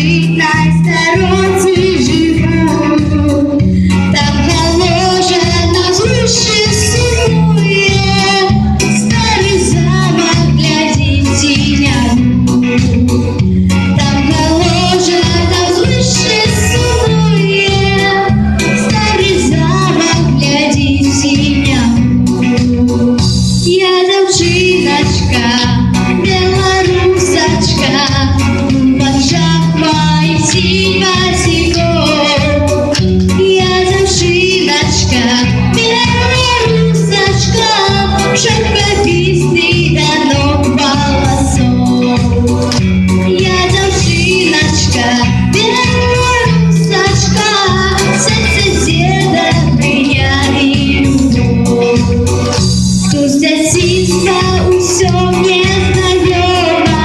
житній сторонці живу, там положено вище сумує, старий замок для дитинятку. Там положено вище сумує, старий замок для дитинятку. Я дівчиночка, белорусочка, в очах моїх синько. Я дівчиночка, белорусочка, шовковистий до ног волосок. Я дівчиночка, белорусочка, серце деда меня и любовь. Тут з дитинства усё мне знайомо,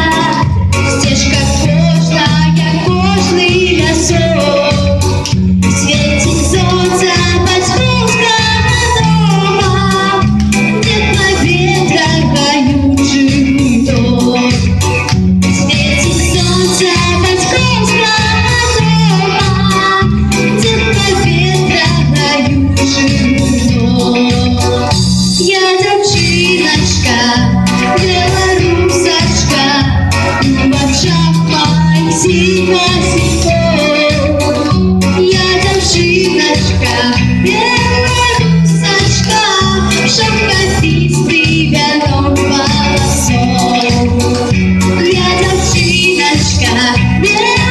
стежка кожная, кожний лісок. Світить сонце батьківського дома, де на ветрах гаючий дом. Світить сонце батьківського дома, де на ветрах гаючий дом. Я дівчиночка, белорусочка, в очах моїх синько. Я дівчиночка, белорусочка, шовковистий до ног волосок. Я дівчиночка, белорусочка,